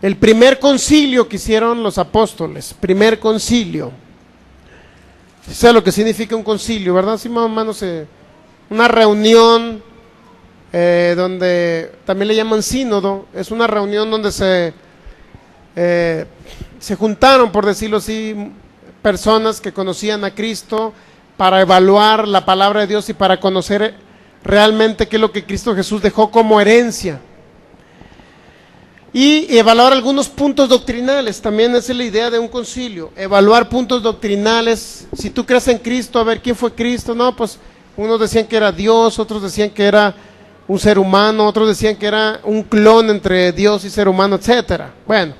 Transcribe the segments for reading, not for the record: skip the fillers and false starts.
el primer concilio que hicieron los apóstoles, primer concilio. ¿Sabes lo que significa un concilio, verdad? Sí, más o menos una reunión donde también le llaman sínodo. Es una reunión donde se juntaron, por decirlo así, personas que conocían a Cristo para evaluar la palabra de Dios y para conocer realmente qué es lo que Cristo Jesús dejó como herencia. Y evaluar algunos puntos doctrinales, también esa es la idea de un concilio, evaluar puntos doctrinales. Si tú crees en Cristo, a ver quién fue Cristo. No, pues unos decían que era Dios, otros decían que era un ser humano, otros decían que era un clon entre Dios y ser humano, etcétera. Bueno,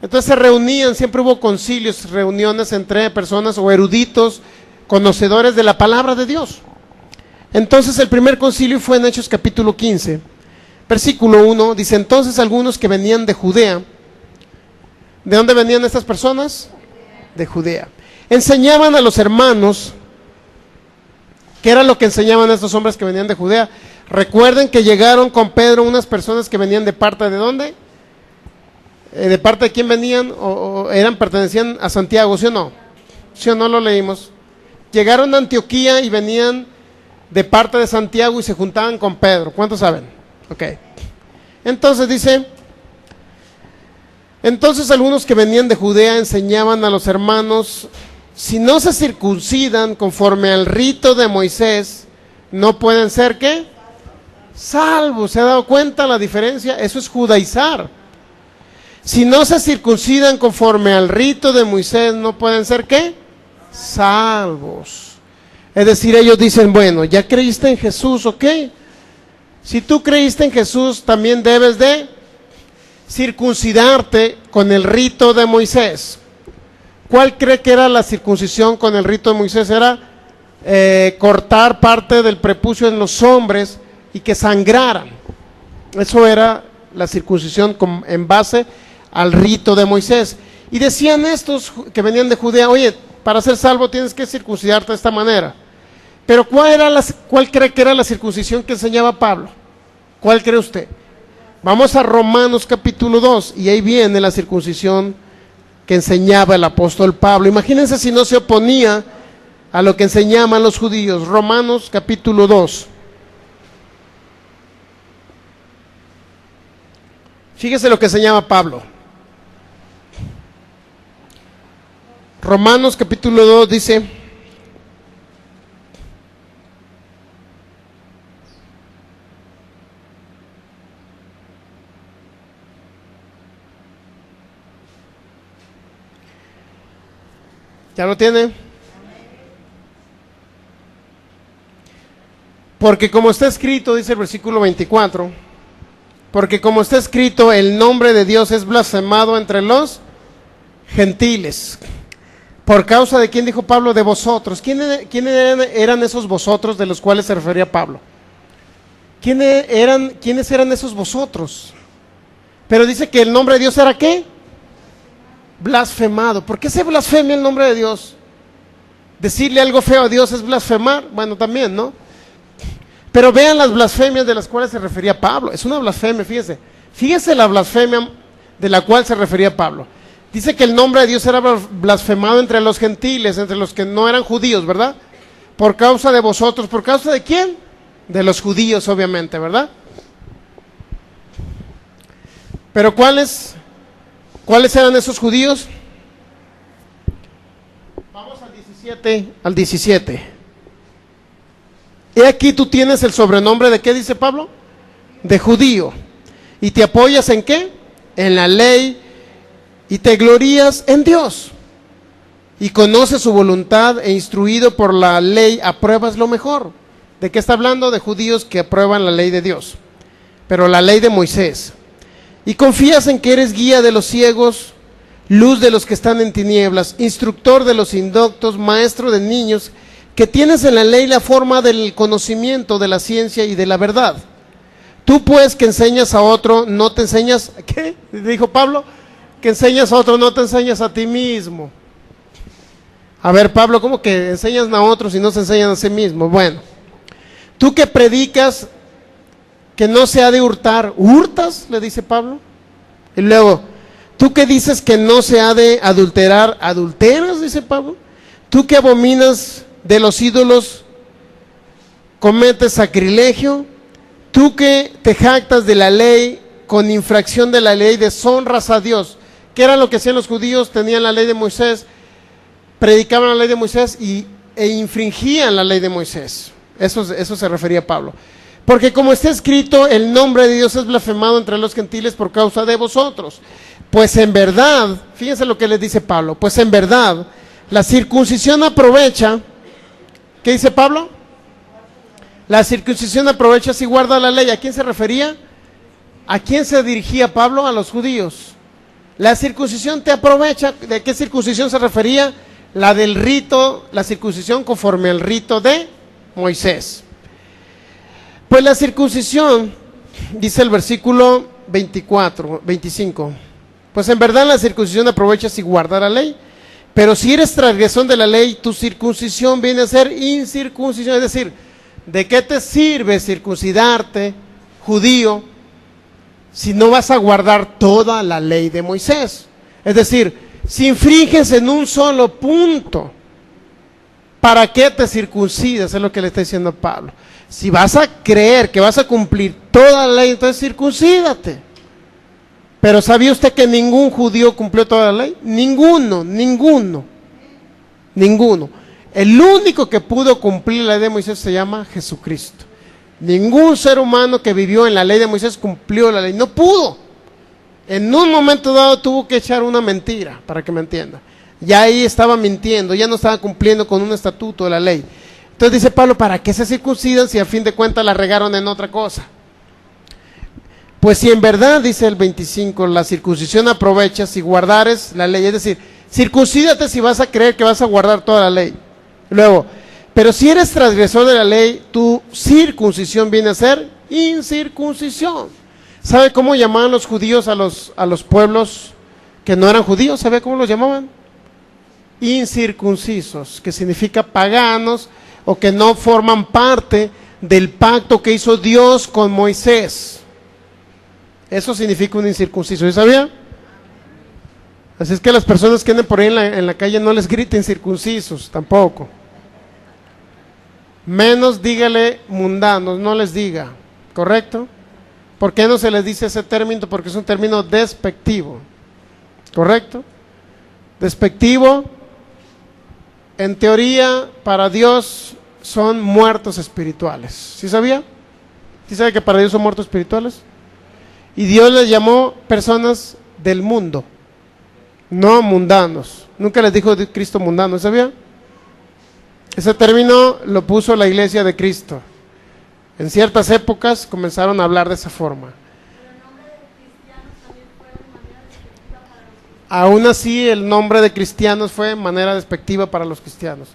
entonces se reunían, siempre hubo concilios, reuniones entre personas o eruditos, conocedores de la palabra de Dios. Entonces el primer concilio fue en Hechos capítulo 15, versículo 1, dice: entonces algunos que venían de Judea. ¿De dónde venían estas personas? De Judea. Enseñaban a los hermanos. ¿Qué era lo que enseñaban a estos hombres que venían de Judea? Recuerden que llegaron con Pedro unas personas que venían de parte de ¿dónde? ¿De parte de quién venían? ¿O pertenecían a Santiago? ¿Sí o no? ¿Sí o no lo leímos? Llegaron a Antioquía y venían de parte de Santiago y se juntaban con Pedro. ¿Cuántos saben? Ok. Entonces dice: entonces algunos que venían de Judea enseñaban a los hermanos: si no se circuncidan conforme al rito de Moisés, no pueden ser ¿qué? Salvos. ¿Se ha dado cuenta la diferencia? Eso es judaizar. Si no se circuncidan conforme al rito de Moisés, no pueden ser ¿qué? Salvos. Es decir, ellos dicen: bueno, ya creíste en Jesús, ¿ok? Si tú creíste en Jesús, también debes de circuncidarte con el rito de Moisés. ¿Cuál cree que era la circuncisión con el rito de Moisés? Era cortar parte del prepucio en los hombres y que sangraran. Eso era la circuncisión en base al rito de Moisés. Y decían estos que venían de Judea: oye, para ser salvo tienes que circuncidarte de esta manera. Pero ¿cuál cree que era la circuncisión que enseñaba Pablo? ¿Cuál cree usted? Vamos a Romanos capítulo 2 y ahí viene la circuncisión que enseñaba el apóstol Pablo. Imagínense si no se oponía a lo que enseñaban los judíos. Romanos capítulo 2. Fíjese lo que enseñaba Pablo. Romanos capítulo 2 dice: ¿ya lo tiene? Porque como está escrito, dice el versículo 24, porque como está escrito, el nombre de Dios es blasfemado entre los gentiles. ¿Por causa de quién dijo Pablo? De vosotros. ¿Quiénes eran esos vosotros de los cuales se refería Pablo? ¿Quiénes eran esos vosotros? Pero dice que el nombre de Dios era ¿qué? Blasfemado. ¿Por qué se blasfemia el nombre de Dios? Decirle algo feo a Dios es blasfemar. Bueno, también, ¿no? Pero vean las blasfemias de las cuales se refería Pablo. Es una blasfemia, fíjese. Fíjese la blasfemia de la cual se refería Pablo. Dice que el nombre de Dios era blasfemado entre los gentiles, entre los que no eran judíos, ¿verdad? Por causa de vosotros. ¿Por causa de quién? De los judíos, obviamente, ¿verdad? Pero ¿cuáles eran esos judíos? Vamos al 17. He aquí tú tienes el sobrenombre de ¿qué dice Pablo? De judío. ¿Y te apoyas en qué? En la ley. Y te glorías en Dios. Y conoces su voluntad e instruido por la ley apruebas lo mejor. ¿De qué está hablando? De judíos que aprueban la ley de Dios. Pero la ley de Moisés. Y confías en que eres guía de los ciegos, luz de los que están en tinieblas, instructor de los indoctos, maestro de niños, que tienes en la ley la forma del conocimiento, de la ciencia y de la verdad. Tú pues que enseñas a otro, no te enseñas, ¿qué? Dijo Pablo, que enseñas a otro, no te enseñas a ti mismo. A ver, Pablo, ¿cómo que enseñas a otros y no se enseñan a sí mismos? Bueno, tú que predicas que no se ha de hurtar, ¿hurtas? Le dice Pablo. Y luego, tú que dices que no se ha de adulterar, ¿adulteras? Dice Pablo. Tú que abominas de los ídolos, cometes sacrilegio. Tú que te jactas de la ley, con infracción de la ley, deshonras a Dios. ¿Qué era lo que hacían los judíos? Tenían la ley de Moisés, predicaban la ley de Moisés e infringían la ley de Moisés. Eso se refería a Pablo. Porque como está escrito, el nombre de Dios es blasfemado entre los gentiles por causa de vosotros. Pues en verdad, fíjense lo que les dice Pablo, pues en verdad, la circuncisión aprovecha. ¿Qué dice Pablo? La circuncisión aprovecha si guarda la ley. ¿A quién se refería? ¿A quién se dirigía Pablo? A los judíos. La circuncisión te aprovecha. ¿De qué circuncisión se refería? La del rito, la circuncisión conforme al rito de Moisés. Pues la circuncisión, dice el versículo 25, pues en verdad la circuncisión aprovecha si guarda la ley, pero si eres transgresor de la ley, tu circuncisión viene a ser incircuncisión. Es decir, ¿de qué te sirve circuncidarte, judío, si no vas a guardar toda la ley de Moisés? Es decir, si infringes en un solo punto, ¿para qué te circuncidas? Es lo que le está diciendo Pablo. Si vas a creer que vas a cumplir toda la ley, entonces circuncídate. Pero ¿sabía usted que ningún judío cumplió toda la ley? Ninguno. El único que pudo cumplir la ley de Moisés se llama Jesucristo. Ningún ser humano que vivió en la ley de Moisés cumplió la ley, no pudo. En un momento dado tuvo que echar una mentira, para que me entienda. Ya ahí estaba mintiendo, ya no estaba cumpliendo con un estatuto de la ley. Entonces dice Pablo, ¿para qué se circuncidan si a fin de cuentas la regaron en otra cosa? Pues si en verdad, dice el 25, la circuncisión aprovecha si guardares la ley. Es decir, circuncídate si vas a creer que vas a guardar toda la ley. Luego, pero si eres transgresor de la ley, tu circuncisión viene a ser incircuncisión. ¿Sabe cómo llamaban los judíos a los pueblos que no eran judíos? ¿Sabe cómo los llamaban? Incircuncisos, que significa paganos o que no forman parte del pacto que hizo Dios con Moisés. Eso significa un incircunciso, ¿sí sabía? Así es que las personas que anden por ahí en la calle no les griten circuncisos, tampoco. Menos dígale mundanos, no les diga, ¿correcto? ¿Por qué no se les dice ese término? Porque es un término despectivo, ¿correcto? Despectivo, en teoría, para Dios son muertos espirituales. ¿Sí sabía? ¿Sí sabe que para Dios son muertos espirituales? Y Dios les llamó personas del mundo, no mundanos. Nunca les dijo Cristo mundano, ¿sabía? Ese término lo puso la iglesia de Cristo. En ciertas épocas comenzaron a hablar de esa forma. Aún así, el nombre de cristianos fue de manera despectiva para los cristianos.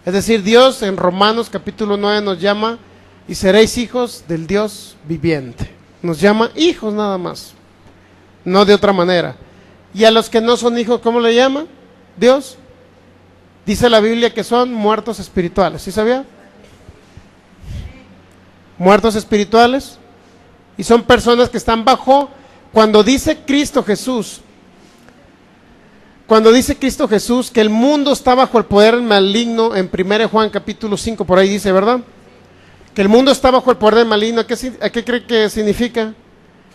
Es decir, Dios en Romanos capítulo 9 nos llama, y seréis hijos del Dios viviente. Nos llama hijos nada más, no de otra manera. Y a los que no son hijos, ¿cómo le llama Dios? Dice la Biblia que son muertos espirituales. ¿Sí sabía? Muertos espirituales. Y son personas que están bajo, cuando dice Cristo Jesús que el mundo está bajo el poder maligno, en 1 Juan capítulo 5, por ahí dice, ¿verdad? Que el mundo está bajo el poder del maligno. ¿A qué cree que significa?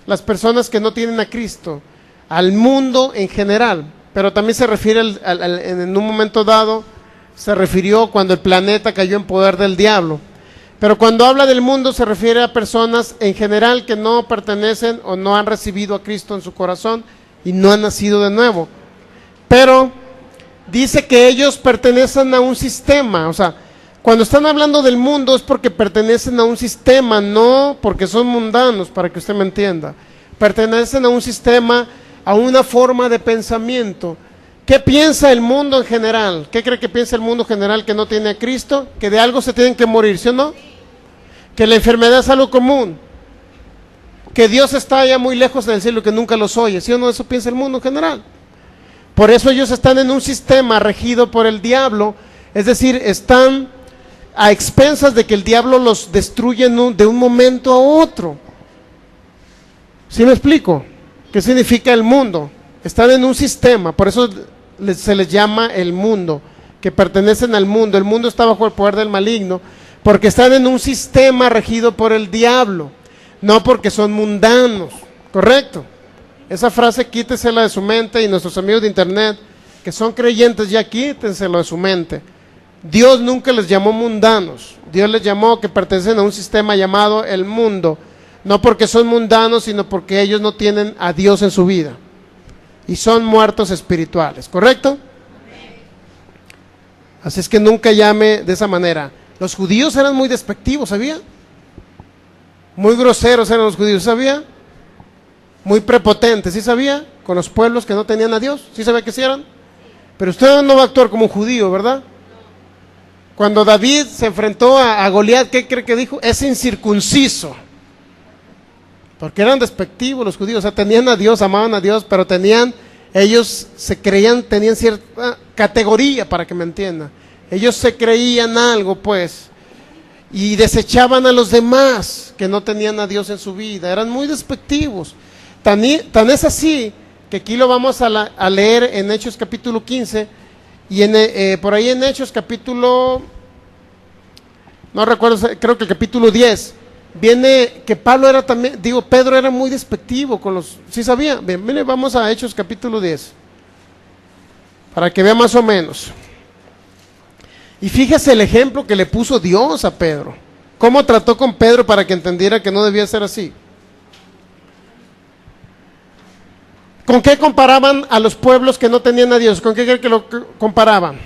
Las personas que no tienen a Cristo, al mundo en general, pero también se refiere en un momento dado, se refirió cuando el planeta cayó en poder del diablo. Pero cuando habla del mundo se refiere a personas en general que no pertenecen o no han recibido a Cristo en su corazón y no han nacido de nuevo. Pero dice que ellos pertenecen a un sistema, o sea, cuando están hablando del mundo es porque pertenecen a un sistema, no porque son mundanos, para que usted me entienda. Pertenecen a un sistema, a una forma de pensamiento. ¿Qué piensa el mundo en general? ¿Qué cree que piensa el mundo general que no tiene a Cristo? Que de algo se tienen que morir, ¿sí o no? Que la enfermedad es algo común. Que Dios está allá muy lejos del cielo, que nunca los oye, ¿sí o no? Eso piensa el mundo en general. Por eso ellos están en un sistema regido por el diablo, es decir, están a expensas de que el diablo los destruya de un momento a otro. ¿Sí me explico? ¿Qué significa el mundo? Están en un sistema, por eso se les llama el mundo, que pertenecen al mundo. El mundo está bajo el poder del maligno, porque están en un sistema regido por el diablo, no porque son mundanos, ¿correcto? Esa frase quítesela de su mente, y nuestros amigos de internet que son creyentes ya quítenselo de su mente. Dios nunca les llamó mundanos, Dios les llamó que pertenecen a un sistema llamado el mundo, no porque son mundanos, sino porque ellos no tienen a Dios en su vida y son muertos espirituales, ¿correcto? Así es que nunca llame de esa manera. Los judíos eran muy despectivos, ¿sabía? Muy groseros eran los judíos, ¿sabía? Muy prepotentes, ¿sí sabía? Con los pueblos que no tenían a Dios, ¿sí sabía que sí eran? Pero usted no va a actuar como un judío, ¿verdad? Cuando David se enfrentó a Goliat, ¿qué cree que dijo? Es incircunciso. Porque eran despectivos los judíos, o sea, tenían a Dios, amaban a Dios, pero ellos se creían, tenían cierta categoría, para que me entiendan. Ellos se creían algo, pues, y desechaban a los demás que no tenían a Dios en su vida. Eran muy despectivos. Tan es así que aquí lo vamos a leer en Hechos capítulo 15, y por ahí en Hechos capítulo, no recuerdo, creo que el capítulo 10, viene que Pedro era muy despectivo con los, ¿sí sabía? Bien, mire, vamos a Hechos capítulo 10, para que vea más o menos. Y fíjese el ejemplo que le puso Dios a Pedro, cómo trató con Pedro para que entendiera que no debía ser así. ¿Con qué comparaban a los pueblos que no tenían a Dios? ¿Con qué creen que lo comparaban?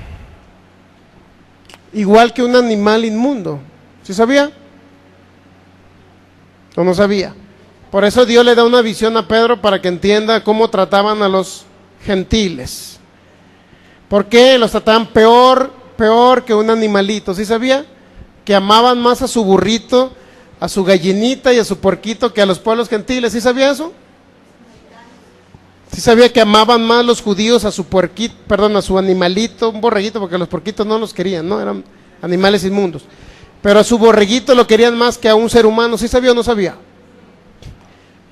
Igual que un animal inmundo. ¿Sí sabía? ¿O no sabía? Por eso Dios le da una visión a Pedro para que entienda cómo trataban a los gentiles. ¿Por qué los trataban peor que un animalito? ¿Sí sabía? Que amaban más a su burrito, a su gallinita y a su puerquito que a los pueblos gentiles. ¿Sí sabía eso? ¿Sí sabía que amaban más los judíos a su a su animalito, un borreguito, porque los puerquitos no los querían, ¿no? Eran animales inmundos. Pero a su borreguito lo querían más que a un ser humano. ¿Sí sabía o no sabía?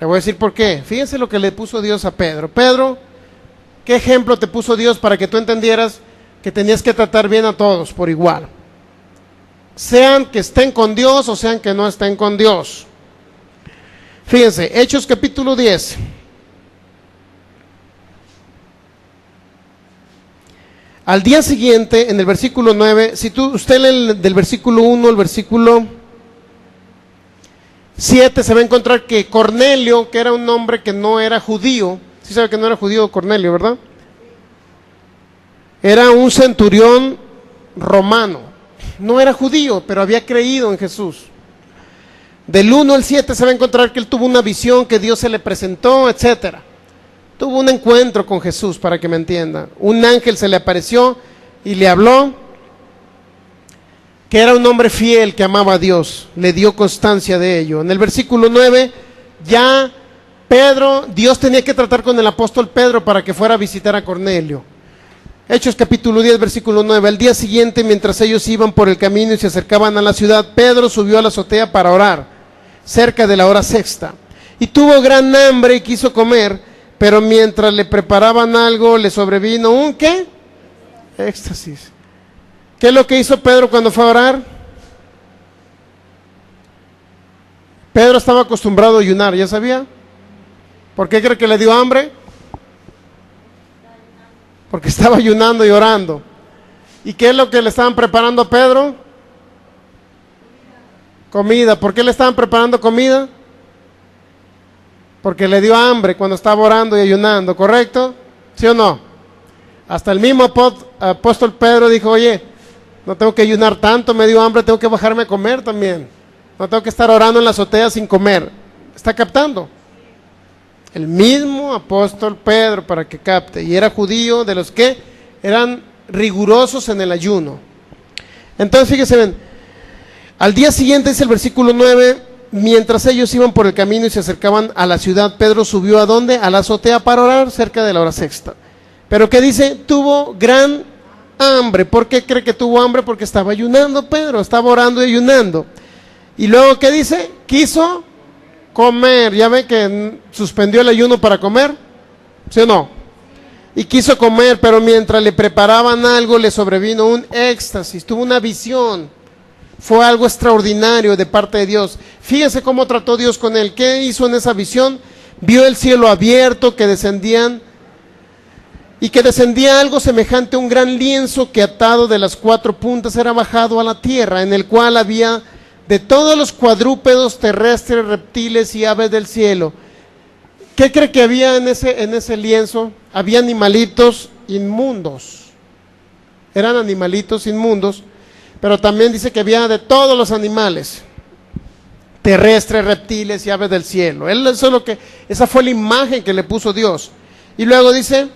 Le voy a decir por qué. Fíjense lo que le puso Dios a Pedro. Pedro, ¿qué ejemplo te puso Dios para que tú entendieras que tenías que tratar bien a todos por igual? Sean que estén con Dios o sean que no estén con Dios. Fíjense, Hechos capítulo 10. Al día siguiente, en el versículo 9, si usted lee del versículo 1 al versículo 7, se va a encontrar que Cornelio, que era un hombre que no era judío, ¿sí sabe que no era judío Cornelio, verdad? Era un centurión romano, no era judío, pero había creído en Jesús. Del 1 al 7 se va a encontrar que él tuvo una visión, que Dios se le presentó, etcétera. Tuvo un encuentro con Jesús, para que me entienda. Un ángel se le apareció y le habló, que era un hombre fiel que amaba a Dios, le dio constancia de ello. En el versículo 9, ya Dios tenía que tratar con el apóstol Pedro para que fuera a visitar a Cornelio. Hechos capítulo 10, versículo 9. Al día siguiente, mientras ellos iban por el camino y se acercaban a la ciudad, Pedro subió a la azotea para orar, cerca de la hora sexta. Y tuvo gran hambre y quiso comer, pero mientras le preparaban algo, le sobrevino un ¿qué? Éxtasis. ¿Qué es lo que hizo Pedro cuando fue a orar? Pedro estaba acostumbrado a ayunar, ¿ya sabía? ¿Por qué cree que le dio hambre? Porque estaba ayunando y orando. ¿Y qué es lo que le estaban preparando a Pedro? Comida. ¿Por qué le estaban preparando comida? Porque le dio hambre cuando estaba orando y ayunando, ¿correcto? ¿Sí o no? Hasta el mismo apóstol Pedro dijo, oye, no tengo que ayunar tanto, me dio hambre, tengo que bajarme a comer también. No tengo que estar orando en la azotea sin comer. ¿Está captando? El mismo apóstol Pedro, para que capte, y era judío, de los que eran rigurosos en el ayuno. Entonces, fíjense, ven, al día siguiente, dice el versículo 9, mientras ellos iban por el camino y se acercaban a la ciudad, Pedro subió ¿a dónde? A la azotea para orar, cerca de la hora sexta. Pero ¿qué dice? Tuvo gran hambre. ¿Por qué cree que tuvo hambre? Porque estaba ayunando Pedro, estaba orando y ayunando. Y luego, ¿qué dice? Quiso comer. ¿Ya ve que suspendió el ayuno para comer? ¿Sí o no? Y quiso comer, pero mientras le preparaban algo, le sobrevino un éxtasis, tuvo una visión. Fue algo extraordinario de parte de Dios. Fíjense cómo trató Dios con él. ¿Qué hizo en esa visión? Vio el cielo abierto, que descendía algo semejante a un gran lienzo que atado de las 4 puntas era bajado a la tierra, en el cual había de todos los cuadrúpedos terrestres, reptiles y aves del cielo. ¿Qué cree que había en ese lienzo? Había animalitos inmundos. Eran animalitos inmundos, pero también dice que había de todos los animales terrestres, reptiles y aves del cielo. Esa fue la imagen que le puso Dios. Y luego dice,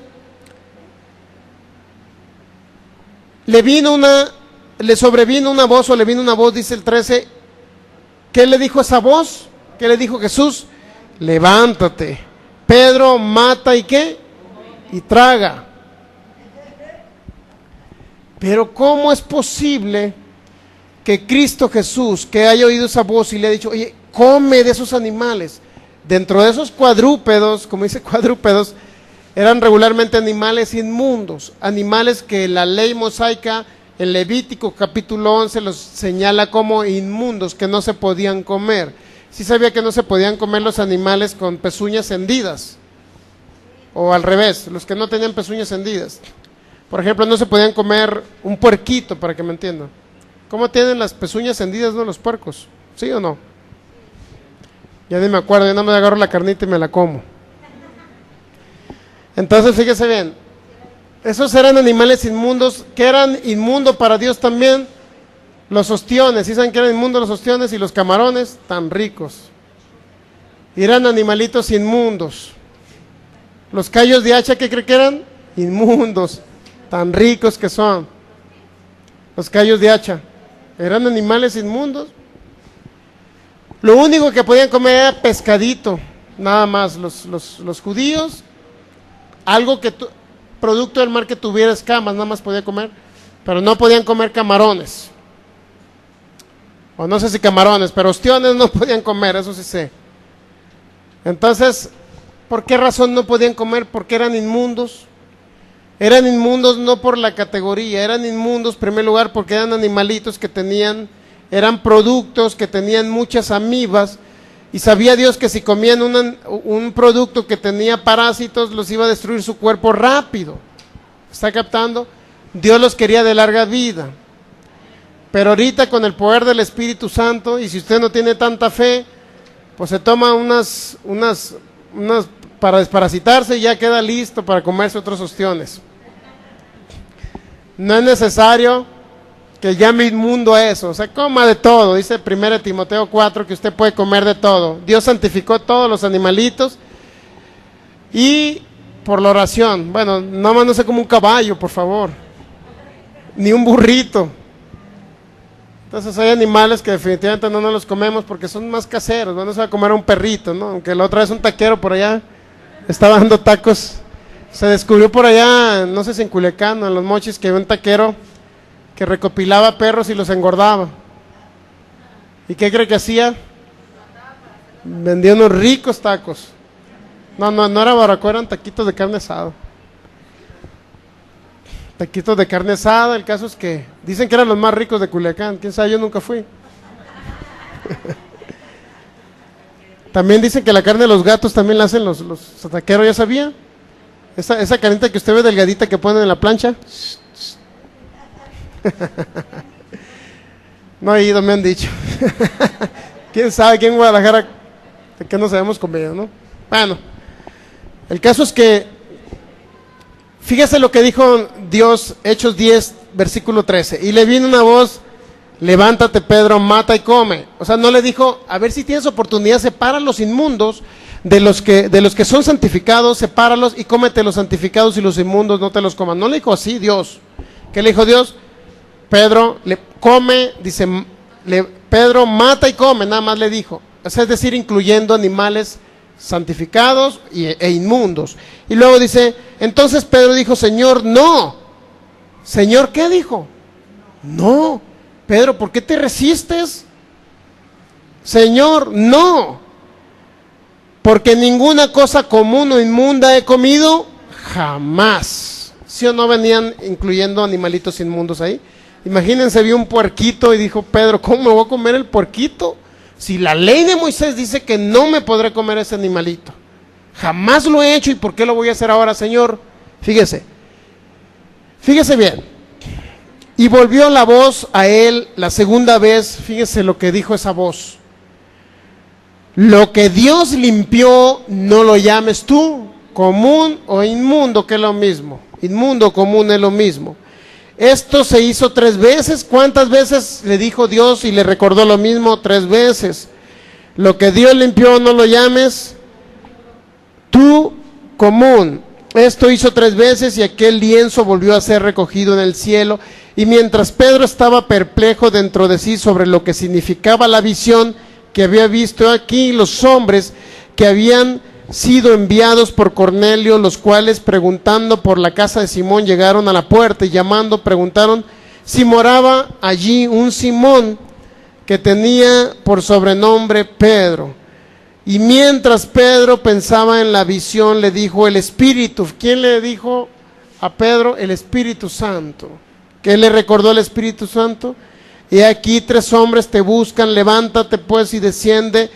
le sobrevino una voz, o le vino una voz, dice el 13. ¿Qué le dijo esa voz? ¿Qué le dijo Jesús? Levántate, Pedro, mata y ¿qué? Y traga. Pero ¿cómo es posible que Cristo Jesús, que haya oído esa voz y le ha dicho, oye, come de esos animales? Dentro de esos cuadrúpedos, como dice cuadrúpedos, eran regularmente animales inmundos, animales que la ley mosaica en Levítico capítulo 11 los señala como inmundos, que no se podían comer. Sí sabía que no se podían comer los animales con pezuñas hendidas, o al revés, los que no tenían pezuñas hendidas. Por ejemplo, no se podían comer un puerquito, para que me entiendan. ¿Cómo tienen las pezuñas hendidas, no, los puercos? ¿Sí o no? Ya ni me acuerdo, yo no me agarro la carnita y me la como. Entonces, fíjese bien, esos eran animales inmundos, que eran inmundos para Dios también. Los ostiones, ¿sí saben que eran inmundos los ostiones? Y los camarones, tan ricos. Y eran animalitos inmundos. Los callos de hacha, ¿qué creen que eran? Inmundos, tan ricos que son. Los callos de hacha, eran animales inmundos. Lo único que podían comer era pescadito, nada más. Los judíos, algo producto del mar que tuviera escamas, nada más podía comer, pero no podían comer camarones. O no sé si camarones, pero ostiones no podían comer, eso sí sé. Entonces, ¿por qué razón no podían comer? Porque eran inmundos. Eran inmundos no por la categoría, eran inmundos en primer lugar porque eran animalitos que eran productos que tenían muchas amibas, y sabía Dios que si comían un producto que tenía parásitos, los iba a destruir su cuerpo rápido. ¿Está captando? Dios los quería de larga vida. Pero ahorita con el poder del Espíritu Santo, y si usted no tiene tanta fe, pues se toma unas para desparasitarse y ya queda listo para comerse otros ostiones. No es necesario que llame inmundo a eso, o sea, coma de todo. Dice 1 Timoteo 4 que usted puede comer de todo. Dios santificó todos los animalitos, y por la oración, bueno, nada más no sea como un caballo, por favor, ni un burrito. Entonces hay animales que definitivamente no nos los comemos porque son más caseros. Bueno, se va a comer a un perrito, ¿no? Aunque la otra vez un taquero por allá estaba dando tacos. Se descubrió por allá, no sé si en Culiacán o en Los Mochis, que había un taquero que recopilaba perros y los engordaba. ¿Y qué cree que hacía? Vendía unos ricos tacos. No era barbacoa, eran taquitos de carne asada. Taquitos de carne asada. El caso es que dicen que eran los más ricos de Culiacán. Quién sabe, yo nunca fui. También dicen que la carne de los gatos también la hacen los taqueros, ¿ya sabía? Esa carnita que usted ve delgadita que ponen en la plancha. No he ido, me han dicho. Quién sabe, aquí en Guadalajara de qué nos habíamos comido, ¿no? Bueno, el caso es que fíjese lo que dijo Dios, Hechos 10, versículo 13. Y le vino una voz: levántate, Pedro, mata y come. O sea, no le dijo, a ver si tienes oportunidad, separa los inmundos de los que son santificados, sepáralos y cómete los santificados, y los inmundos no te los coman. No le dijo así Dios. ¿Qué le dijo Dios? Pedro, come, dice, Pedro, mata y come, nada más le dijo. O sea, es decir, incluyendo animales santificados e inmundos. Y luego dice, entonces Pedro dijo, Señor, no. Señor, ¿qué dijo? No. Pedro, ¿por qué te resistes? Señor, no. porque ninguna cosa común o inmunda he comido jamás. ¿Sí o no venían incluyendo animalitos inmundos ahí? Imagínense, vio un puerquito y dijo Pedro, ¿cómo me voy a comer el puerquito? Si la ley de Moisés dice que no me podré comer ese animalito. Jamás lo he hecho, ¿y por qué lo voy a hacer ahora, Señor? Fíjese bien. Y volvió la voz a él la segunda vez, fíjese lo que dijo esa voz. Lo que Dios limpió, no lo llames tú común o inmundo, que es lo mismo. Inmundo, común es lo mismo. Esto se hizo 3 veces. ¿Cuántas veces le dijo Dios y le recordó lo mismo? 3 veces. Lo que Dios limpió, no lo llames tú común. Esto hizo 3 veces y aquel lienzo volvió a ser recogido en el cielo. Y mientras Pedro estaba perplejo dentro de sí sobre lo que significaba la visión que había visto aquí, los hombres que habían sido enviados por Cornelio, los cuales preguntando por la casa de Simón llegaron a la puerta y llamando preguntaron si moraba allí un Simón que tenía por sobrenombre Pedro. Y mientras Pedro pensaba en la visión, le dijo el Espíritu. ¿Quién le dijo a Pedro? El Espíritu Santo. ¿Qué le recordó el Espíritu Santo? He aquí 3 hombres te buscan, levántate pues y desciende,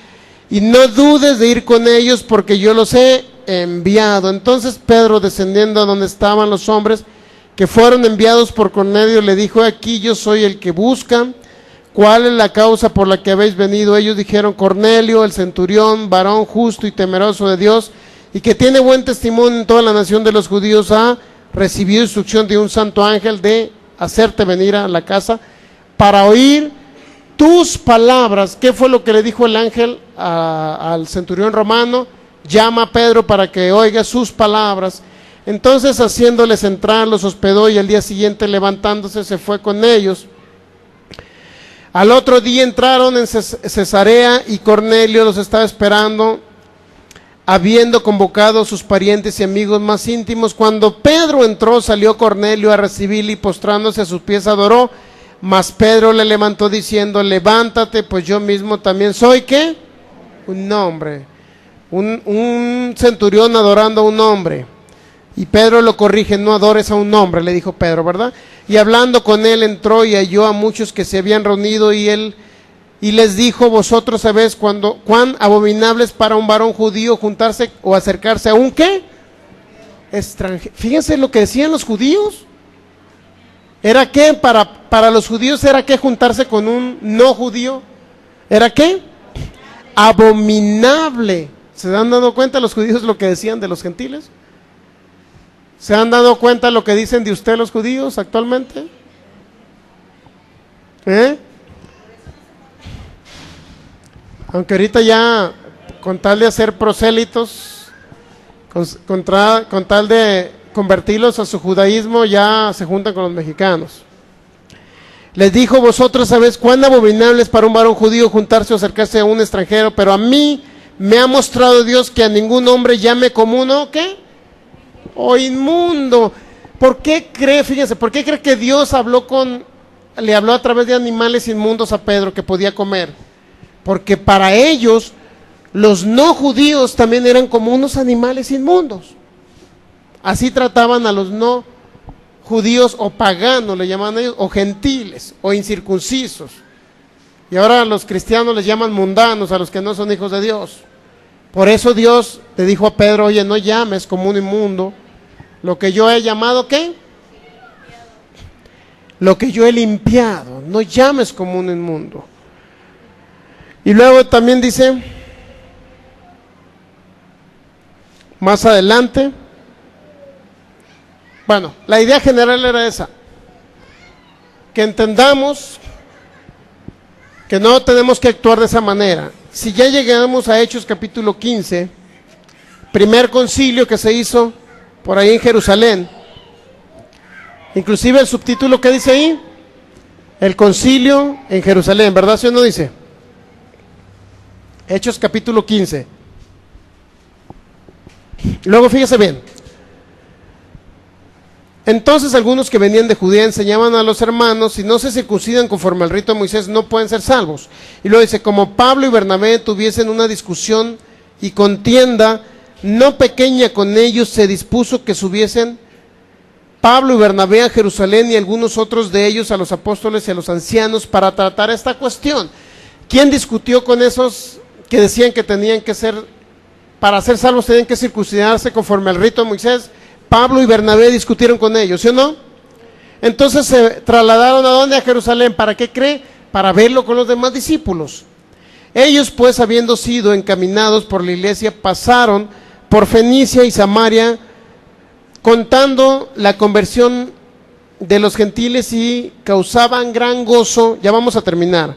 y no dudes de ir con ellos, porque yo los he enviado. Entonces Pedro, descendiendo a donde estaban los hombres que fueron enviados por Cornelio, le dijo, aquí yo soy el que buscan. ¿Cuál es la causa por la que habéis venido? Ellos dijeron, Cornelio, el centurión, varón justo y temeroso de Dios, y que tiene buen testimonio en toda la nación de los judíos, ha recibido instrucción de un santo ángel de hacerte venir a la casa para oír tus palabras. ¿Qué fue lo que le dijo el ángel al centurión romano? Llama a Pedro para que oiga sus palabras. Entonces, haciéndoles entrar, los hospedó, y al día siguiente, levantándose, se fue con ellos. Al otro día entraron en Cesarea, y Cornelio los estaba esperando, habiendo convocado a sus parientes y amigos más íntimos. Cuando Pedro entró, salió Cornelio a recibirle, y postrándose a sus pies adoró. Mas Pedro le levantó diciendo, levántate, pues yo mismo también soy, ¿qué? Un hombre. Un centurión adorando a un hombre. Y Pedro lo corrige, no adores a un hombre, le dijo Pedro, ¿verdad? Y hablando con él, entró y halló a muchos que se habían reunido, y les dijo, vosotros sabéis cuán abominable es para un varón judío juntarse o acercarse a un ¿qué? Extranjero. Fíjense lo que decían los judíos. ¿Era qué? Para los judíos era qué juntarse con un no judío. ¿Era qué? Abominable. ¿Se han dado cuenta los judíos lo que decían de los gentiles? ¿Se han dado cuenta lo que dicen de usted los judíos actualmente? Aunque ahorita ya, con tal de hacer prosélitos, con tal de convertirlos a su judaísmo, ya se juntan con los mexicanos. Les dijo, vosotros sabéis cuán abominable es para un varón judío juntarse o acercarse a un extranjero, pero a mí me ha mostrado Dios que a ningún hombre llame común o ¿qué? O inmundo. ¿Por qué cree, fíjense, por qué cree que Dios le habló a través de animales inmundos a Pedro que podía comer? Porque para ellos, los no judíos también eran como unos animales inmundos. Así trataban a los no judíos, o paganos le llaman ellos, o gentiles, o incircuncisos. Y ahora los cristianos les llaman mundanos a los que no son hijos de Dios. Por eso Dios le dijo a Pedro, oye, no llames como un inmundo lo que yo he llamado, ¿qué? Lo que yo he limpiado, no llames como un inmundo. Y luego también dice, más adelante, bueno, la idea general era esa, que entendamos que no tenemos que actuar de esa manera. Si ya llegamos a Hechos capítulo 15, primer concilio que se hizo por ahí en Jerusalén, inclusive el subtítulo que dice ahí, el concilio en Jerusalén, ¿verdad? ¿Sí o no dice? Hechos capítulo 15. Luego fíjese bien. Entonces algunos que venían de Judea enseñaban a los hermanos, si no se circuncidan conforme al rito de Moisés no pueden ser salvos. Y luego dice, como Pablo y Bernabé tuviesen una discusión y contienda no pequeña con ellos, se dispuso que subiesen Pablo y Bernabé a Jerusalén y algunos otros de ellos a los apóstoles y a los ancianos para tratar esta cuestión. ¿Quién discutió con esos que decían que tenían que ser, para ser salvos tenían que circuncidarse conforme al rito de Moisés? Pablo y Bernabé discutieron con ellos, ¿sí o no? Entonces se trasladaron ¿a dónde? A Jerusalén. ¿Para qué cree? Para verlo con los demás discípulos. Ellos pues, habiendo sido encaminados por la iglesia, pasaron por Fenicia y Samaria, contando la conversión de los gentiles, y causaban gran gozo. Ya vamos a terminar.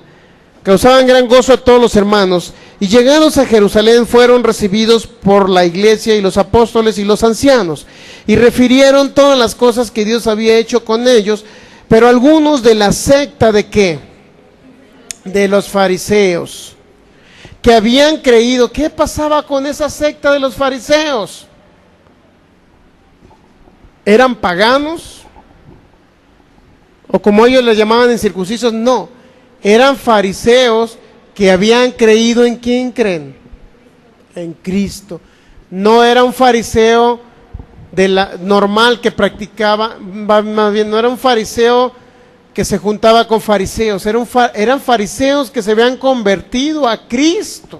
Causaban gran gozo a todos los hermanos, y llegados a Jerusalén fueron recibidos por la iglesia y los apóstoles y los ancianos, y refirieron todas las cosas que Dios había hecho con ellos. Pero algunos de la secta ¿de qué? De los fariseos, que habían creído. ¿Qué pasaba con esa secta de los fariseos? ¿Eran paganos? O como ellos les llamaban incircuncisos, no. Eran fariseos que habían creído ¿en quién creen? En Cristo. No era un fariseo de la normal que practicaba, más bien no era un fariseo que se juntaba con fariseos, eran fariseos que se habían convertido a Cristo.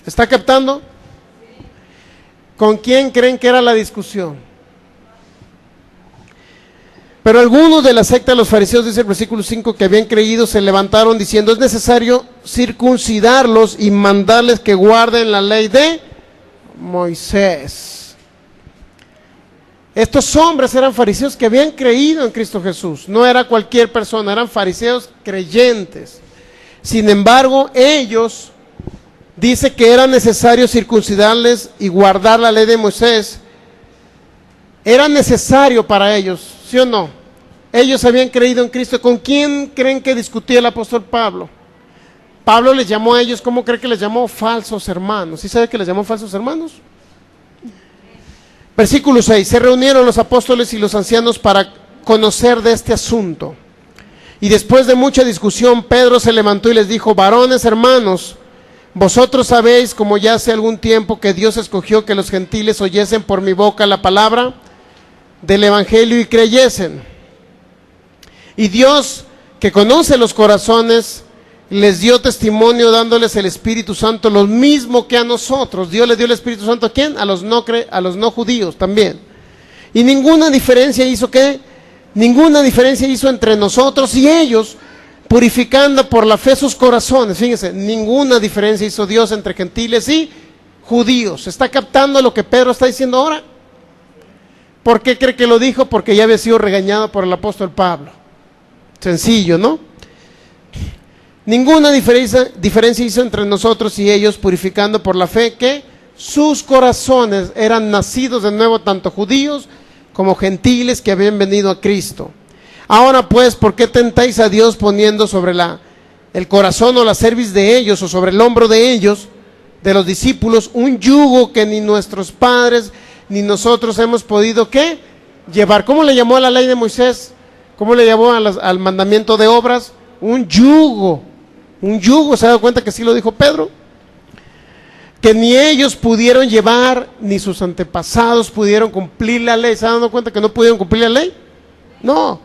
¿Está captando? ¿Con quién creen que era la discusión? Pero algunos de la secta de los fariseos, dice el versículo 5, que habían creído, se levantaron diciendo: es necesario circuncidarlos y mandarles que guarden la ley de Moisés. Estos hombres eran fariseos que habían creído en Cristo Jesús. No era cualquier persona, eran fariseos creyentes. Sin embargo, ellos, dice que era necesario circuncidarles y guardar la ley de Moisés. Era necesario para ellos, ¿sí o no? Ellos habían creído en Cristo. ¿Con quién creen que discutía el apóstol Pablo? Pablo les llamó a ellos, ¿cómo cree que les llamó? Falsos hermanos. ¿Sí sabe que les llamó falsos hermanos? Versículo 6, se reunieron los apóstoles y los ancianos para conocer de este asunto. Y después de mucha discusión, Pedro se levantó y les dijo: varones hermanos, vosotros sabéis, como ya hace algún tiempo, que Dios escogió que los gentiles oyesen por mi boca la palabra del evangelio y creyesen. Y Dios, que conoce los corazones, les dio testimonio dándoles el Espíritu Santo, lo mismo que a nosotros. Dios les dio el Espíritu Santo, ¿a quién? A los no judíos también. Y ninguna diferencia hizo, ¿qué? Ninguna diferencia hizo entre nosotros y ellos, purificando por la fe sus corazones. Fíjense, ninguna diferencia hizo Dios entre gentiles y judíos. ¿Está captando lo que Pedro está diciendo ahora? ¿Por qué cree que lo dijo? Porque ya había sido regañado por el apóstol Pablo. Sencillo, ¿no? Ninguna diferencia hizo entre nosotros y ellos, purificando por la fe que sus corazones eran nacidos de nuevo, tanto judíos como gentiles que habían venido a Cristo. Ahora pues, ¿por qué tentáis a Dios poniendo sobre el corazón o la cerviz de ellos, o sobre el hombro de ellos, de los discípulos, un yugo que ni nuestros padres ni nosotros hemos podido, ¿qué? Llevar? ¿Cómo le llamó a la ley de Moisés? ¿Cómo le llamó al mandamiento de obras? Un yugo. Un yugo. ¿Se ha dado cuenta que sí lo dijo Pedro? Que ni ellos pudieron llevar, ni sus antepasados pudieron cumplir la ley. ¿Se han dado cuenta que no pudieron cumplir la ley? No.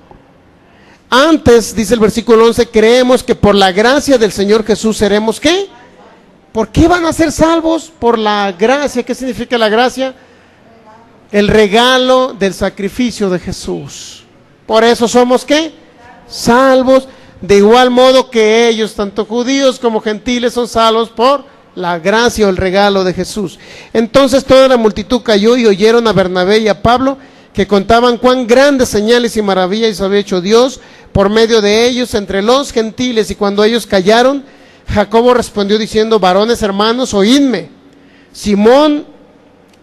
Antes, dice el versículo 11, creemos que por la gracia del Señor Jesús seremos, ¿qué? ¿Por qué van a ser salvos? Por la gracia. ¿Qué significa la gracia? El regalo del sacrificio de Jesús. Por eso somos, ¿qué? Salvos. De igual modo que ellos, tanto judíos como gentiles, son salvos por la gracia o el regalo de Jesús. Entonces toda la multitud cayó y oyeron a Bernabé y a Pablo, que contaban cuán grandes señales y maravillas había hecho Dios por medio de ellos entre los gentiles. Y cuando ellos callaron, Jacobo respondió diciendo: varones hermanos, oídme. Simón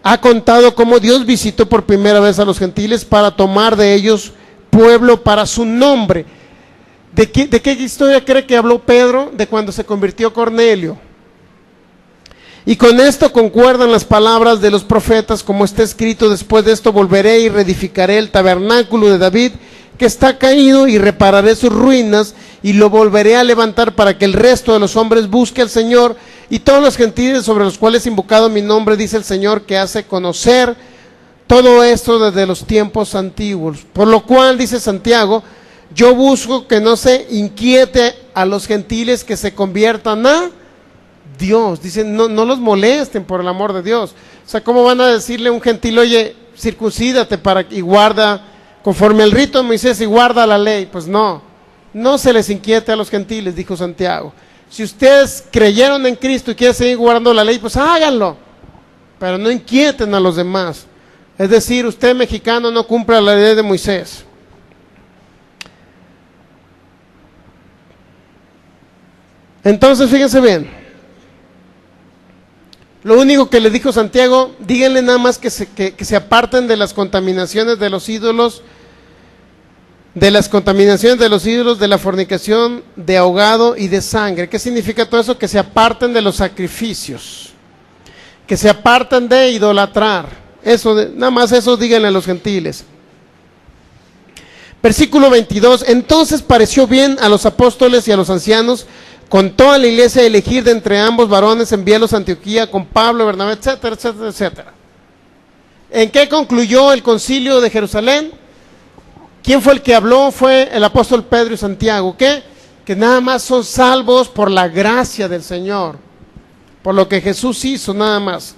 ha contado cómo Dios visitó por primera vez a los gentiles para tomar de ellos pueblo para su nombre. ¿De qué historia cree que habló Pedro? De cuando se convirtió Cornelio. Y con esto concuerdan las palabras de los profetas, como está escrito: después de esto volveré y reedificaré el tabernáculo de David, que está caído, y repararé sus ruinas, y lo volveré a levantar para que el resto de los hombres busque al Señor, y todos los gentiles sobre los cuales he invocado mi nombre, dice el Señor, que hace conocer todo esto desde los tiempos antiguos. Por lo cual, dice Santiago, yo busco que no se inquiete a los gentiles que se conviertan a Dios. Dicen, no los molesten por el amor de Dios. O sea, ¿cómo van a decirle a un gentil, oye, circuncídate y guarda conforme al rito de Moisés y guarda la ley? Pues no se les inquiete a los gentiles, dijo Santiago. Si ustedes creyeron en Cristo y quieren seguir guardando la ley, pues háganlo, pero no inquieten a los demás. Es decir, usted mexicano no cumple la ley de Moisés. Entonces, fíjense bien, lo único que le dijo Santiago, díganle nada más que se aparten de las contaminaciones de los ídolos, de la fornicación, de ahogado y de sangre. ¿Qué significa todo eso? Que se aparten de los sacrificios, que se aparten de idolatrar. Nada más eso díganle a los gentiles. Versículo 22, entonces pareció bien a los apóstoles y a los ancianos con toda la iglesia elegir de entre ambos varones, enviarlos a Antioquía con Pablo, Bernabé, etcétera, etcétera, etcétera. ¿En qué concluyó el concilio de Jerusalén? ¿Quién fue el que habló? Fue el apóstol Pedro y Santiago. ¿Qué? Que nada más son salvos por la gracia del Señor, por lo que Jesús hizo, nada más.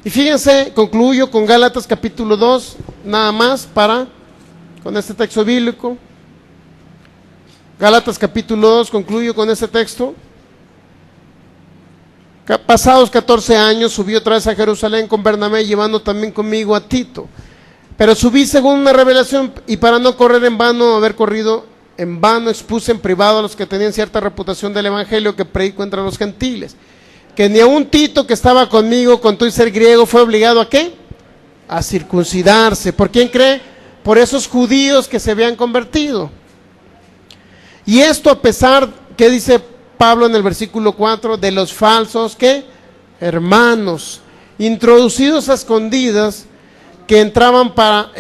Y fíjense, concluyo con Gálatas capítulo 2, nada más con este texto bíblico. Gálatas capítulo 2, concluyo con este texto. Pasados 14 años subí otra vez a Jerusalén con Bernabé, llevando también conmigo a Tito. Pero subí según una revelación, y para no correr en vano, haber corrido en vano, expuse en privado a los que tenían cierta reputación del evangelio que predico entre los gentiles, que ni aun Tito, que estaba conmigo, con todo y ser griego, fue obligado ¿a qué? A circuncidarse. ¿Por quién cree? Por esos judíos que se habían convertido. Y esto a pesar, ¿qué dice Pablo en el versículo 4? De los falsos, ¿qué? Hermanos, introducidos a escondidas, que entraban para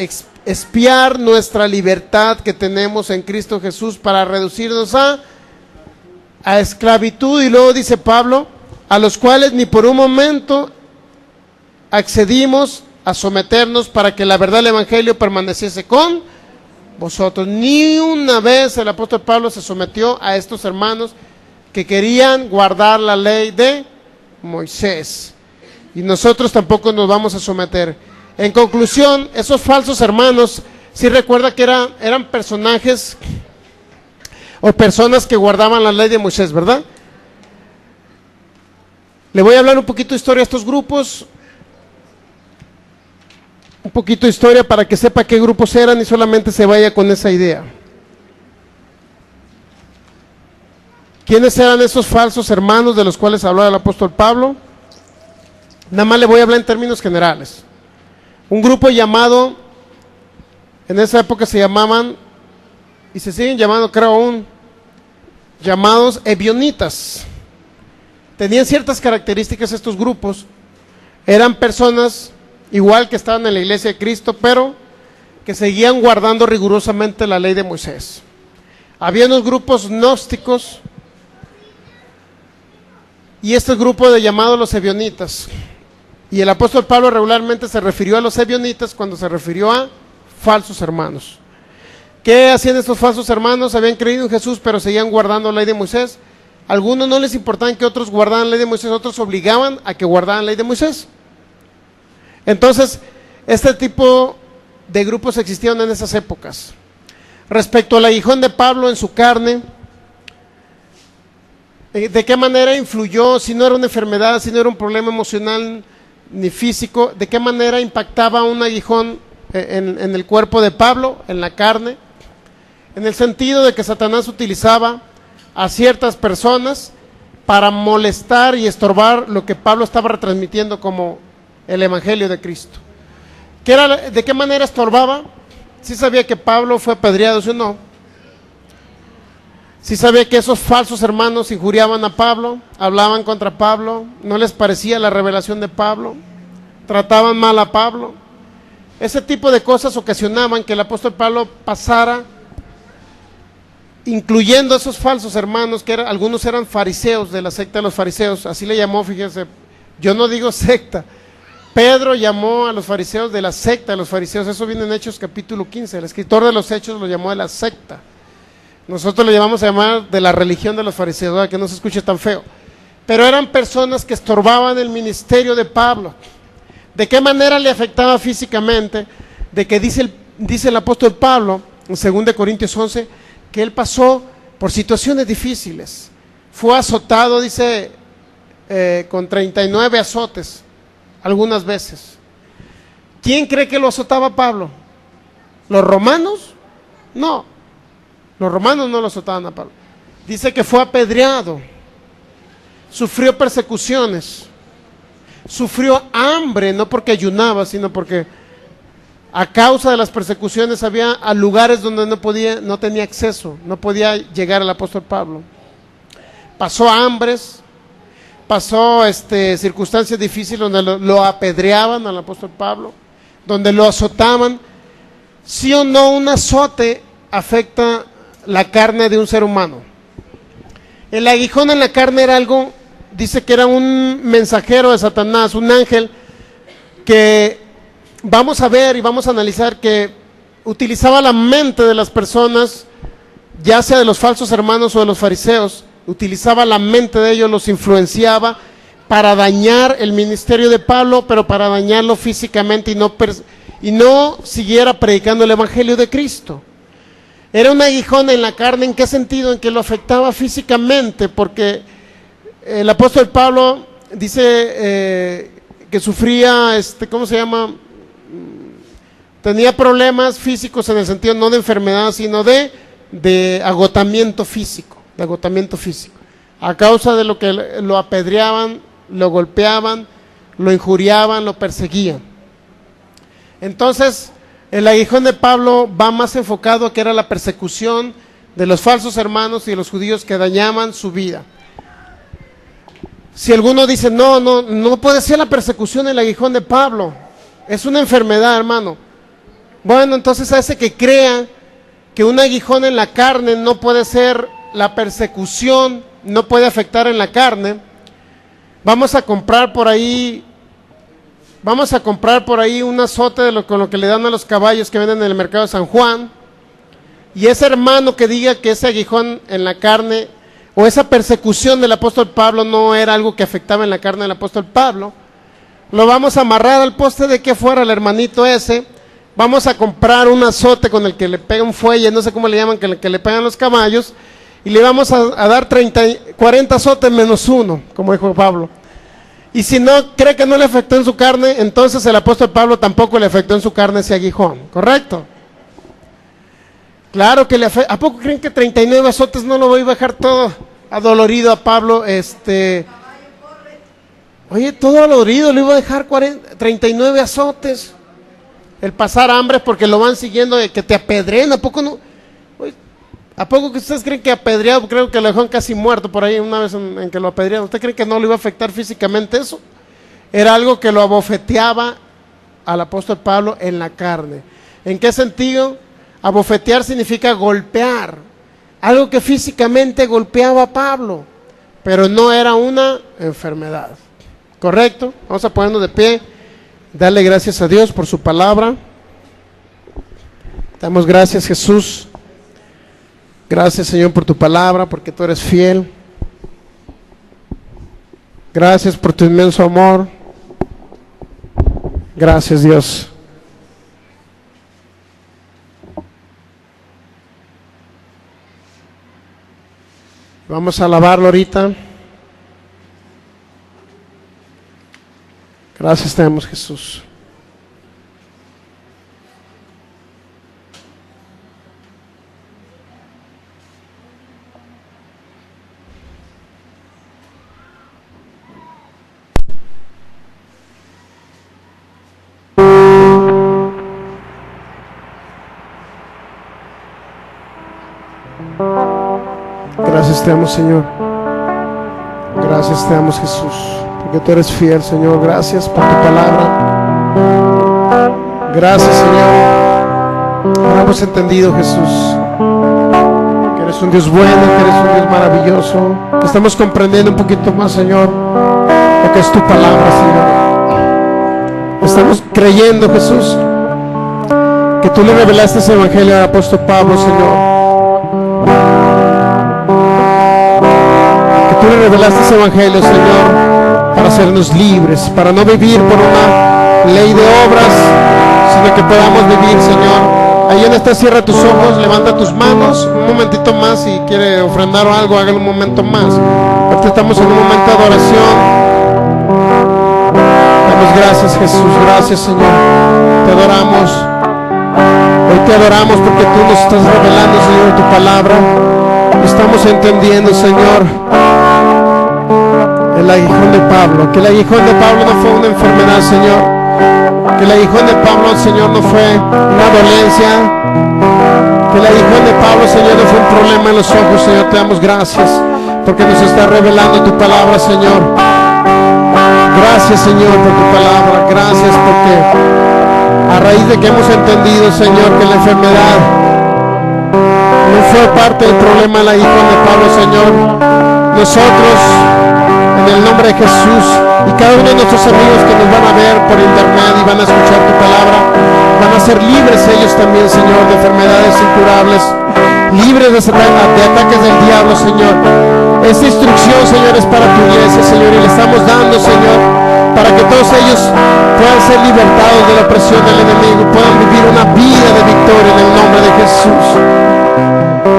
espiar nuestra libertad que tenemos en Cristo Jesús, para reducirnos a esclavitud. Y luego dice Pablo, a los cuales ni por un momento accedimos a someternos para que la verdad del evangelio permaneciese con vosotros. Ni una vez el apóstol Pablo se sometió a estos hermanos que querían guardar la ley de Moisés, y nosotros tampoco nos vamos a someter. En conclusión, esos falsos hermanos, si recuerda que eran personajes o personas que guardaban la ley de Moisés, ¿verdad? Le voy a hablar un poquito de historia a estos grupos, un poquito de historia para que sepa qué grupos eran y solamente se vaya con esa idea. ¿Quiénes eran esos falsos hermanos de los cuales hablaba el apóstol Pablo? Nada más le voy a hablar en términos generales. Un grupo llamado, en esa época se llamaban, y se siguen llamando, creo aún, llamados ebionitas. Tenían ciertas características estos grupos. Eran personas igual que estaban en la iglesia de Cristo, pero que seguían guardando rigurosamente la ley de Moisés. Había unos grupos gnósticos, y este grupo de llamados los ebionitas. Y el apóstol Pablo regularmente se refirió a los ebionitas cuando se refirió a falsos hermanos. ¿Qué hacían estos falsos hermanos? Habían creído en Jesús, pero seguían guardando la ley de Moisés. Algunos no les importaban que otros guardaran la ley de Moisés, otros obligaban a que guardaran la ley de Moisés. Entonces, este tipo de grupos existieron en esas épocas. Respecto al aguijón de Pablo en su carne, ¿de qué manera influyó? Si no era una enfermedad, si no era un problema emocional ni físico, ¿de qué manera impactaba un aguijón en el cuerpo de Pablo, en la carne? En el sentido de que Satanás utilizaba a ciertas personas para molestar y estorbar lo que Pablo estaba retransmitiendo como el evangelio de Cristo. ¿De qué manera estorbaba? Sí sabía que Pablo fue apedreado, ¿sí o no? Sí sabía que esos falsos hermanos injuriaban a Pablo, hablaban contra Pablo, no les parecía la revelación de Pablo, trataban mal a Pablo. Ese tipo de cosas ocasionaban que el apóstol Pablo pasara incluyendo esos falsos hermanos, que algunos eran fariseos, de la secta de los fariseos, así le llamó, fíjense, yo no digo secta, Pedro llamó a los fariseos de la secta de los fariseos, eso viene en Hechos capítulo 15, el escritor de los Hechos lo llamó de la secta, nosotros le llamamos a llamar de la religión de los fariseos, ¿verdad? Que no se escuche tan feo, pero eran personas que estorbaban el ministerio de Pablo. ¿De qué manera le afectaba físicamente? De que dice el apóstol Pablo en 2 Corintios 11, que él pasó por situaciones difíciles, fue azotado, dice, con 39 azotes, algunas veces. ¿Quién cree que lo azotaba Pablo? ¿Los romanos? No, los romanos no lo azotaban a Pablo. Dice que fue apedreado, sufrió persecuciones, sufrió hambre, no porque ayunaba, sino porque a causa de las persecuciones había a lugares donde no tenía acceso, no podía llegar el apóstol Pablo. Pasó hambres, pasó circunstancias difíciles donde lo apedreaban al apóstol Pablo, donde lo azotaban. ¿Sí o no un azote afecta la carne de un ser humano? El aguijón en la carne era algo, dice que era un mensajero de Satanás, un ángel que vamos a ver y vamos a analizar que utilizaba la mente de las personas, ya sea de los falsos hermanos o de los fariseos, utilizaba la mente de ellos, los influenciaba para dañar el ministerio de Pablo, pero para dañarlo físicamente y no siguiera predicando el evangelio de Cristo. Era un aguijón en la carne. ¿En qué sentido? En que lo afectaba físicamente, porque el apóstol Pablo dice que sufría, ¿cómo se llama? Tenía problemas físicos en el sentido no de enfermedad, sino de agotamiento físico, a causa de lo que lo apedreaban, lo golpeaban, lo injuriaban, lo perseguían. Entonces, el aguijón de Pablo va más enfocado a que era la persecución de los falsos hermanos y de los judíos que dañaban su vida. Si alguno dice, no puede ser la persecución el aguijón de Pablo, es una enfermedad, hermano. Bueno, entonces a ese que crea que un aguijón en la carne no puede ser la persecución, no puede afectar en la carne, vamos a comprar por ahí un azote con lo que le dan a los caballos que venden en el mercado de San Juan, y ese hermano que diga que ese aguijón en la carne o esa persecución del apóstol Pablo no era algo que afectaba en la carne del apóstol Pablo, lo vamos a amarrar al poste de aquí afuera, el hermanito ese, vamos a comprar un azote con el que le pega un fuelle, no sé cómo le llaman, que le pegan los caballos, y le vamos a dar 40 azotes menos uno, como dijo Pablo. Y si no cree que no le afectó en su carne, entonces el apóstol Pablo tampoco le afectó en su carne ese aguijón, ¿correcto? Claro que le afectó. ¿A poco creen que 39 azotes no lo iba a dejar todo adolorido a Pablo? Oye, todo adolorido, le iba a dejar 39 azotes. El pasar hambre porque lo van siguiendo, de que te apedreen, ¿a poco no? Oye, ¿a poco que ustedes creen que apedreado? Creo que lo dejaron casi muerto por ahí una vez en que lo apedrearon. ¿Usted cree que no le iba a afectar físicamente eso? Era algo que lo abofeteaba al apóstol Pablo en la carne. ¿En qué sentido? Abofetear significa golpear. Algo que físicamente golpeaba a Pablo, pero no era una enfermedad. ¿Correcto? Vamos a ponernos de pie, darle gracias a Dios por su palabra. Damos gracias, Jesús. Gracias, Señor, por tu palabra, porque tú eres fiel. Gracias por tu inmenso amor. Gracias, Dios. Vamos a alabarlo ahorita. Gracias te damos, Jesús. Gracias te damos, Señor. Gracias te damos, Jesús, porque tú eres fiel, Señor. Gracias por tu palabra. Gracias, Señor. Ahora hemos entendido, Jesús, que eres eres un Dios bueno, que eres un Dios maravilloso, que estamos comprendiendo un poquito más, Señor, lo que es tu palabra, Señor. Estamos creyendo, Jesús, que tú le revelaste ese evangelio al apóstol Pablo, Señor. Que tú le revelaste ese evangelio, Señor, para hacernos libres, para no vivir por una ley de obras, sino que podamos vivir, Señor. Ahí donde estás, cierra tus ojos, levanta tus manos un momentito más. Si quiere ofrendar o algo, hágalo un momento más. Ahorita estamos en un momento de adoración. Damos gracias, Jesús, gracias, Señor. Te adoramos. Hoy te adoramos porque tú nos estás revelando, Señor, tu palabra. Estamos entendiendo, Señor, el aguijón de Pablo. Que el aguijón de Pablo no fue una enfermedad, Señor. Que el aguijón de Pablo, Señor, no fue una dolencia. Que el aguijón de Pablo, Señor, no fue un problema en los ojos, Señor. Te damos gracias porque nos está revelando tu palabra, Señor. Gracias, Señor, por tu palabra. Gracias porque a raíz de que hemos entendido, Señor, que la enfermedad no fue parte del problema del aguijón de Pablo, Señor. Nosotros, en el nombre de Jesús, y cada uno de nuestros amigos que nos van a ver por internet y van a escuchar tu palabra, van a ser libres ellos también, Señor, de enfermedades incurables, libres de ataques del diablo, Señor. Esta instrucción, Señor, es para tu iglesia, Señor, y le estamos dando, Señor, para que todos ellos puedan ser libertados de la opresión del enemigo, puedan vivir una vida de victoria en el nombre de Jesús.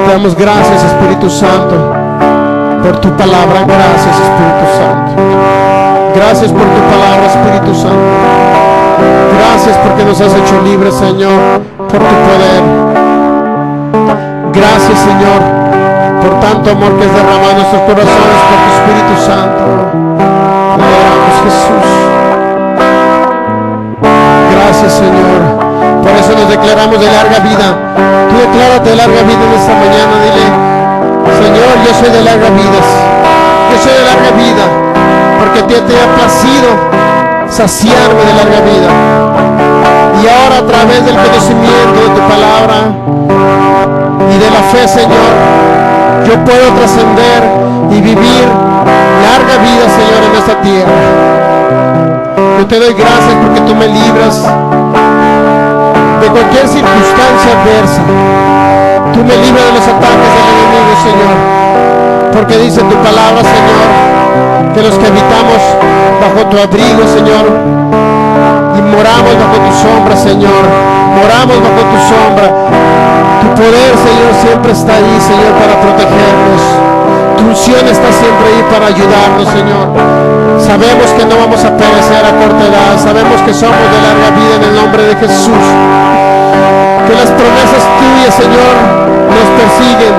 Te damos gracias, Espíritu Santo, por tu palabra. Gracias, Espíritu Santo. Gracias por tu palabra, Espíritu Santo. Gracias porque nos has hecho libres, Señor, por tu poder. Gracias, Señor, por tanto amor que has derramado en nuestros corazones por tu Espíritu Santo. Te adoramos, Jesús. Gracias, Señor. Por eso nos declaramos de larga vida. Tú declárate de larga vida en esta mañana. Dile: Señor, yo soy de larga vida. Yo soy de larga vida, porque a ti te ha placido saciarme de larga vida. Y ahora, a través del conocimiento de tu palabra y de la fe, Señor, yo puedo trascender y vivir larga vida, Señor, en esta tierra. Yo te doy gracias porque tú me libras de cualquier circunstancia adversa. Tú me libras de los ataques del enemigo, Señor, porque dice tu palabra, Señor, que los que habitamos bajo tu abrigo, Señor, y moramos bajo tu sombra, Señor, moramos bajo tu sombra. Tu poder, Señor, siempre está ahí, Señor, para protegernos. Tu unción está siempre ahí para ayudarnos, Señor. Sabemos que no vamos a perecer a corta edad, sabemos que somos de larga vida en el nombre de Jesús. Que las promesas tuyas, Señor, nos persiguen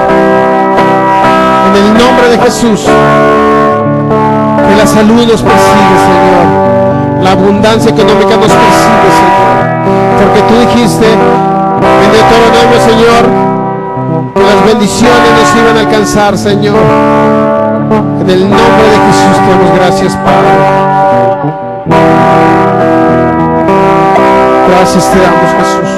en el nombre de Jesús. Que la salud nos persigue, Señor. La abundancia económica nos persigue, Señor. Porque tú dijiste en Deuteronomio, Señor, que las bendiciones nos iban a alcanzar, Señor. En el nombre de Jesús te damos gracias, Padre. Gracias te damos, Jesús.